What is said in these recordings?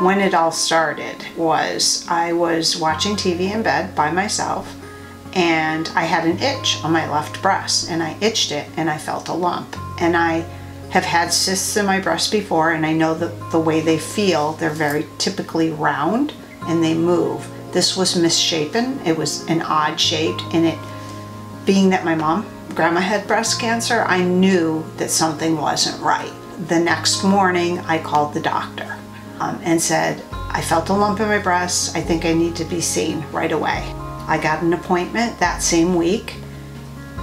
when it all started was I was watching TV in bed by myself, and I had an itch on my left breast, and I itched it and I felt a lump. And I have had cysts in my breast before, and I know that the way they feel, they're very typically round and they move. This was misshapen. It was an odd shaped, and it being that my grandma had breast cancer, I knew that something wasn't right. The next morning I called the doctor and said, I felt a lump in my breast. I think I need to be seen right away. I got an appointment that same week.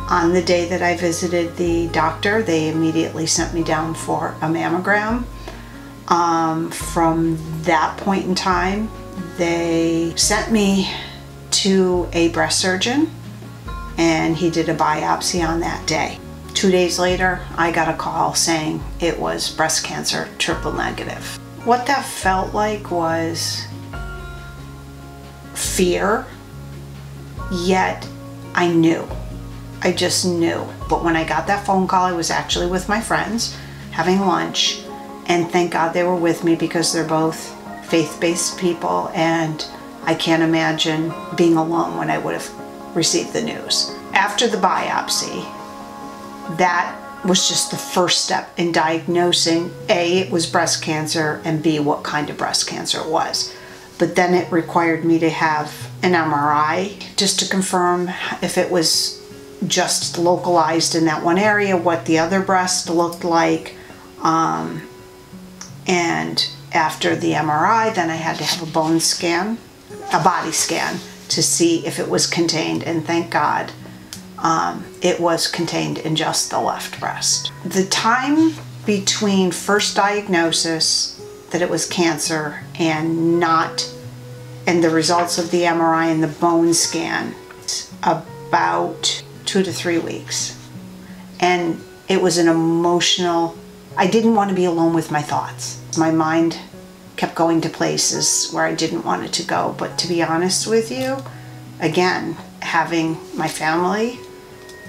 On the day that I visited the doctor, they immediately sent me down for a mammogram. From that point in time, they sent me to a breast surgeon, and he did a biopsy on that day. 2 days later, I got a call saying it was breast cancer, triple negative. What that felt like was fear, yet I knew. I just knew. But when I got that phone call, I was actually with my friends having lunch, and thank God they were with me because they're both faith-based people, and I can't imagine being alone when I would have received the news. After the biopsy, that was just the first step in diagnosing A, it was breast cancer, and B, what kind of breast cancer it was. But then it required me to have an MRI just to confirm if it was just localized in that one area, what the other breast looked like. And after the MRI, then I had to have a bone scan, a body scan, to see if it was contained, and thank God it was contained in just the left breast. The time between first diagnosis that it was cancer and the results of the MRI and the bone scan, about 2 to 3 weeks. And it was an emotional, I didn't want to be alone with my thoughts. My mind kept going to places where I didn't want it to go. But to be honest with you, again, having my family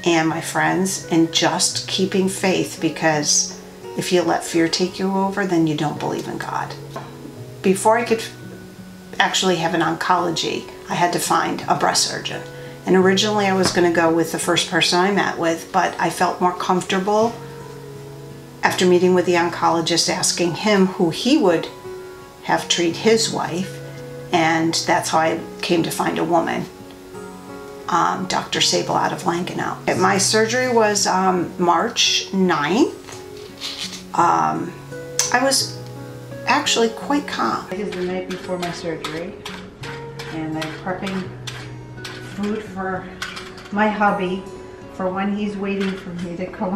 and my friends and just keeping faith, because if you let fear take you over, then you don't believe in God. Before I could actually have an oncology, I had to find a breast surgeon. And originally I was going to go with the first person I met with, but I felt more comfortable after meeting with the oncologist, asking him who he would have treat his wife, and that's how I came to find a woman, Dr. Sable out of Lankenau. My surgery was March 9th. I was actually quite calm. It is the night before my surgery, and I'm prepping food for my hubby for when he's waiting for me to come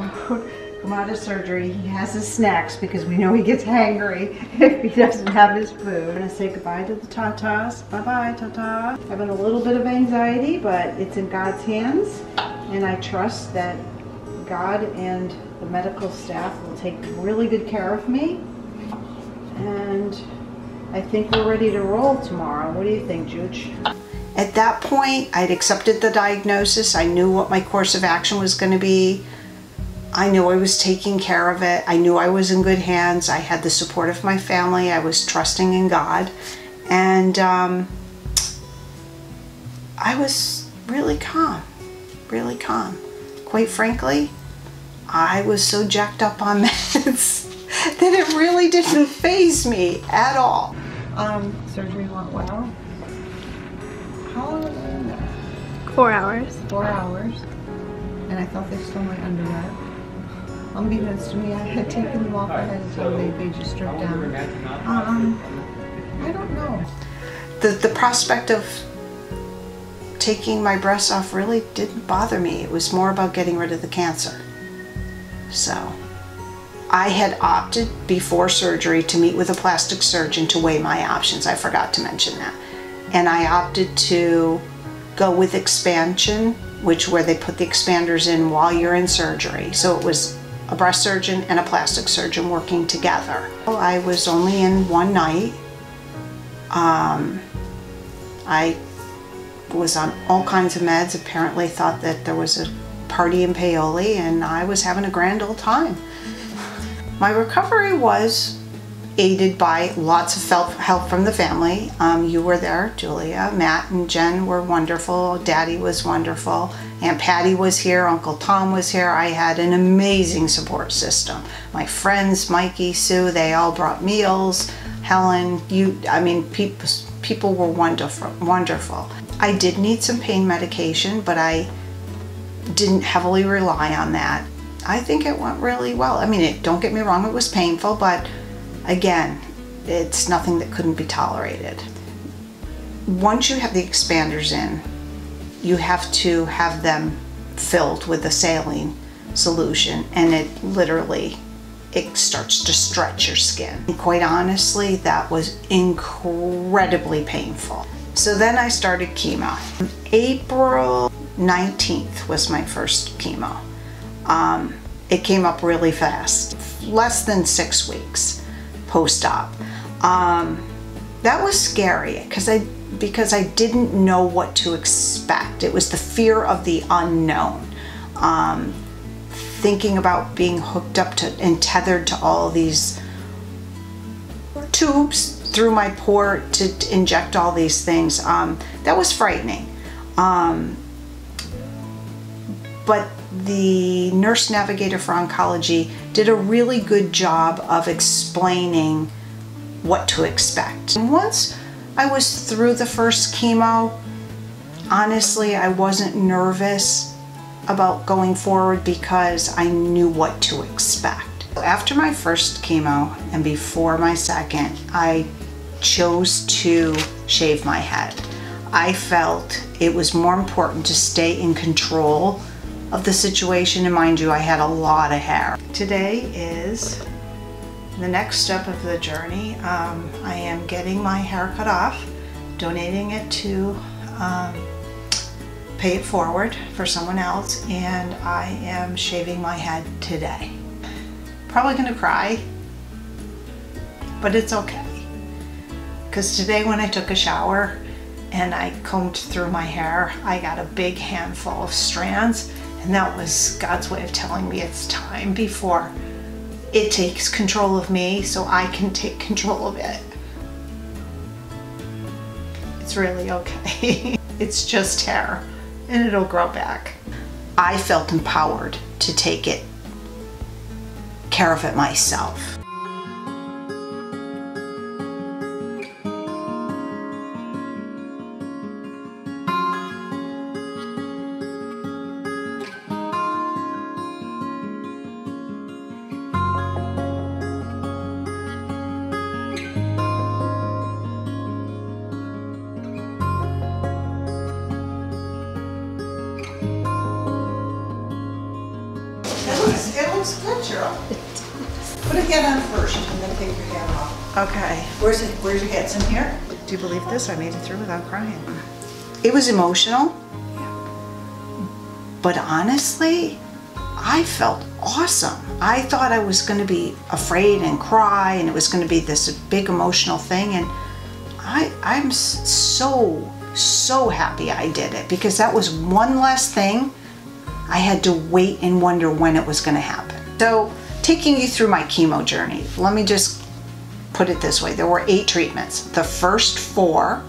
out of surgery. He has his snacks because we know he gets hangry if he doesn't have his food. I'm gonna say goodbye to the tatas. Bye-bye, tata. Having a little bit of anxiety, but it's in God's hands, and I trust that God and the medical staff will take really good care of me, and I think we're ready to roll tomorrow. What do you think, Juge? At that point, I'd accepted the diagnosis. I knew what my course of action was going to be. I knew I was taking care of it. I knew I was in good hands. I had the support of my family. I was trusting in God. And I was really calm, really calm. Quite frankly, I was so jacked up on meds that it really didn't faze me at all. Surgery went well. How long was I in there? 4 hours. 4 hours. And I thought they stole my underwear. Unbeknownst to me, I had taken them off ahead of time. They just stripped down. I don't know. The prospect of taking my breasts off really didn't bother me. It was more about getting rid of the cancer. So I had opted before surgery to meet with a plastic surgeon to weigh my options. I forgot to mention that. And I opted to go with expansion, where they put the expanders in while you're in surgery. So it was a breast surgeon and a plastic surgeon working together. I was only in one night. I was on all kinds of meds. Apparently thought that there was a party in Paoli, and I was having a grand old time. My recovery was aided by lots of help from the family. You were there, Julia. Matt and Jen were wonderful. Daddy was wonderful. Aunt Patty was here. Uncle Tom was here. I had an amazing support system. My friends, Mikey, Sue, they all brought meals. Helen, people were wonderful. I did need some pain medication, but I didn't heavily rely on that. I think it went really well. Don't get me wrong, it was painful, but again, it's nothing that couldn't be tolerated. Once you have the expanders in, you have to have them filled with a saline solution, and it starts to stretch your skin. And quite honestly, that was incredibly painful. So then I started chemo. April 19th was my first chemo. It came up really fast, less than 6 weeks post-op. That was scary because I didn't know what to expect. It was the fear of the unknown. Thinking about being hooked up to and tethered to all these tubes through my port to inject all these things. That was frightening. But the nurse navigator for oncology did a really good job of explaining what to expect. And once I was through the first chemo, honestly, I wasn't nervous about going forward because I knew what to expect. After my first chemo and before my second, I chose to shave my head. I felt it was more important to stay in control of the situation, and mind you, I had a lot of hair. Today is the next step of the journey. I am getting my hair cut off, donating it to Pay It Forward for someone else, and I am shaving my head today. Probably gonna cry, but it's okay. Because today when I took a shower and I combed through my hair, I got a big handful of strands, and that was God's way of telling me it's time before it takes control of me so I can take control of it. It's really okay. It's just hair and it'll grow back. I felt empowered to take care of it myself. It looks good, Cheryl. Put a hat on first and then take your hat off. Okay. Where's your hat? It's in here? Do you believe this? I made it through without crying. It was emotional. Yeah. But honestly, I felt awesome. I thought I was going to be afraid and cry, and it was going to be this big emotional thing, and I'm so happy I did it, because that was one less thing I had to wait and wonder when it was going to happen. So, taking you through my chemo journey, let me just put it this way. There were 8 treatments. The first 4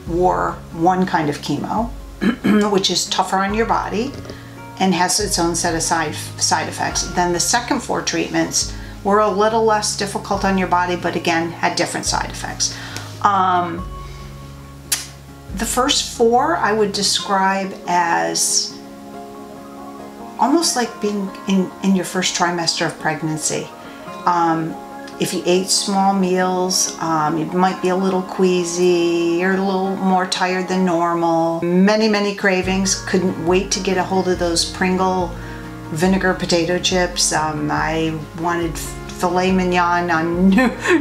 were one kind of chemo, which is tougher on your body and has its own set of side effects. Then the second 4 treatments were a little less difficult on your body, but again, had different side effects. The first 4 I would describe as almost like being in your first trimester of pregnancy. If you ate small meals, you might be a little queasy, you're a little more tired than normal. Many cravings, couldn't wait to get a hold of those Pringle vinegar potato chips. I wanted filet mignon on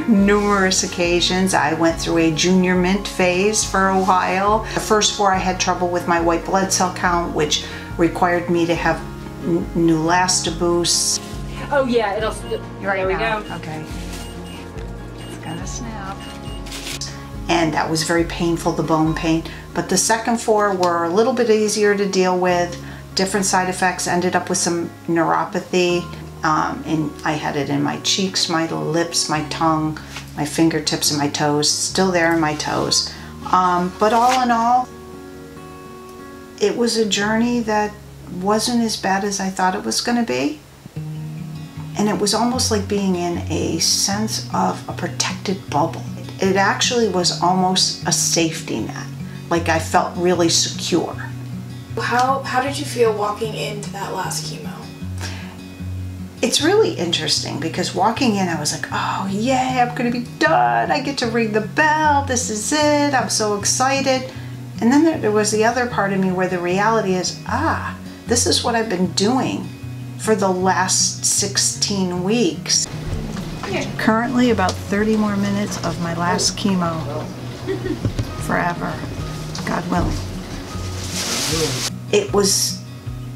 numerous occasions. I went through a junior mint phase for a while. The first 4 I had trouble with my white blood cell count, which required me to have Neulasta boosts. Oh yeah, it'll. There we go. Okay. It's gonna snap. And that was very painful, the bone pain. But the second 4 were a little bit easier to deal with. Different side effects, ended up with some neuropathy. And I had it in my cheeks, my lips, my tongue, my fingertips, and my toes. Still there in my toes. But all in all, it was a journey that wasn't as bad as I thought it was going to be. And it was almost like being in a sense of a protected bubble. It actually was almost a safety net. Like I felt really secure. How did you feel walking into that last chemo? It's really interesting because walking in I was like, oh yay, I'm gonna be done. I get to ring the bell, this is it, I'm so excited. And then there was the other part of me where the reality is, this is what I've been doing for the last 16 weeks. Currently about 30 more minutes of my last chemo. Forever, God willing. It was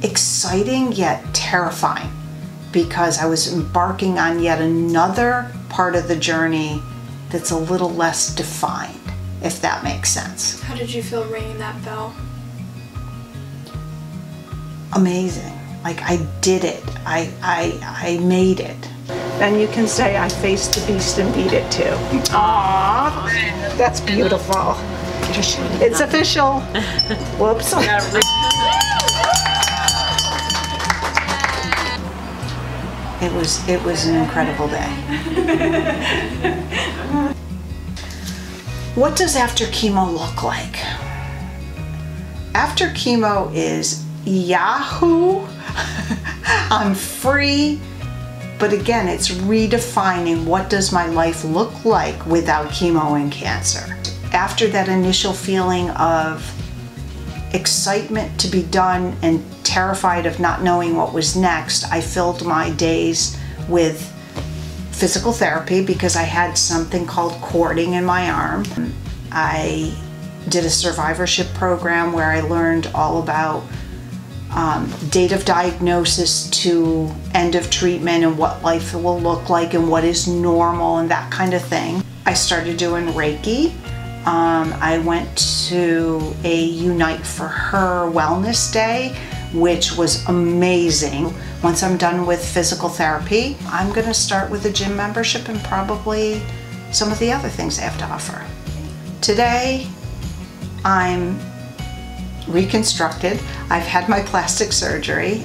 exciting yet terrifying because I was embarking on yet another part of the journey that's a little less defined, if that makes sense. How did you feel ringing that bell? Amazing. Like I did it. I made it. Then you can say I faced the beast and beat it too. Aww, that's beautiful. It's official. Whoops. It was an incredible day. What does after chemo look like? After chemo is Yahoo! I'm free, but again, it's redefining what does my life look like without chemo and cancer. After that initial feeling of excitement to be done and terrified of not knowing what was next, I filled my days with physical therapy because I had something called cording in my arm. I did a survivorship program where I learned all about date of diagnosis to end of treatment and what life will look like and what is normal and that kind of thing. I started doing Reiki. I went to a Unite for Her wellness day, which was amazing. Once I'm done with physical therapy, I'm gonna start with a gym membership and probably some of the other things they have to offer. Today, I'm reconstructed. I've had my plastic surgery.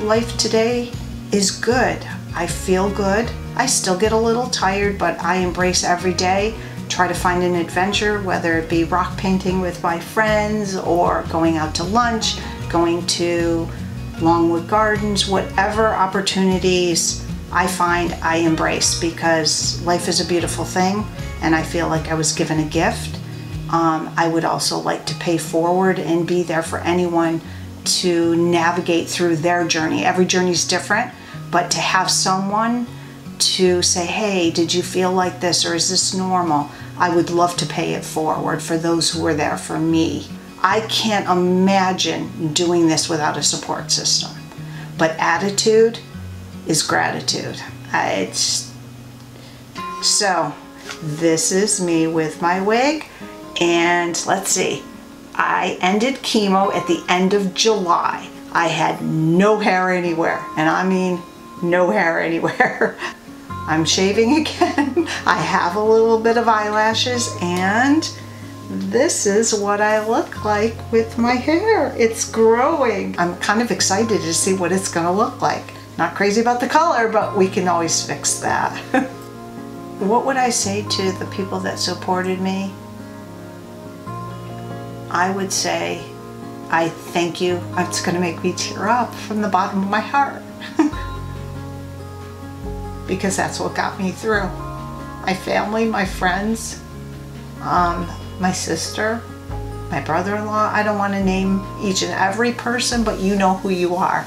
Life today is good. I feel good. I still get a little tired, but I embrace every day. Try to find an adventure, whether it be rock painting with my friends or going out to lunch, going to Longwood Gardens, whatever opportunities I find I embrace because life is a beautiful thing and I feel like I was given a gift. I would also like to pay forward and be there for anyone to navigate through their journey. Every journey is different, but to have someone to say, hey, did you feel like this or is this normal? I would love to pay it forward for those who were there for me. I can't imagine doing this without a support system. But attitude is gratitude. So this is me with my wig. And let's see, I ended chemo at the end of July. I had no hair anywhere, and I mean no hair anywhere. I'm shaving again. I have a little bit of eyelashes, and this is what I look like with my hair. It's growing. I'm kind of excited to see what it's gonna look like. Not crazy about the color, but we can always fix that. What would I say to the people that supported me? I would say, I thank you. It's gonna make me tear up from the bottom of my heart. Because that's what got me through. My family, my friends, my sister, my brother-in-law. I don't want to name each and every person, but you know who you are.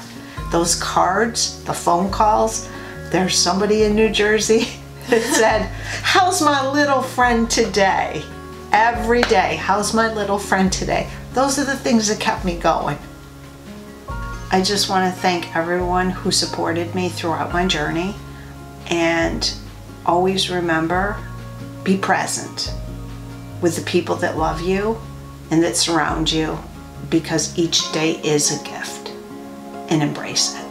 Those cards, the phone calls, there's somebody in New Jersey that said, how's my little friend today? Every day, how's my little friend today? Those are the things that kept me going. I just want to thank everyone who supported me throughout my journey. And always remember, be present with the people that love you and that surround you, because each day is a gift, and embrace it.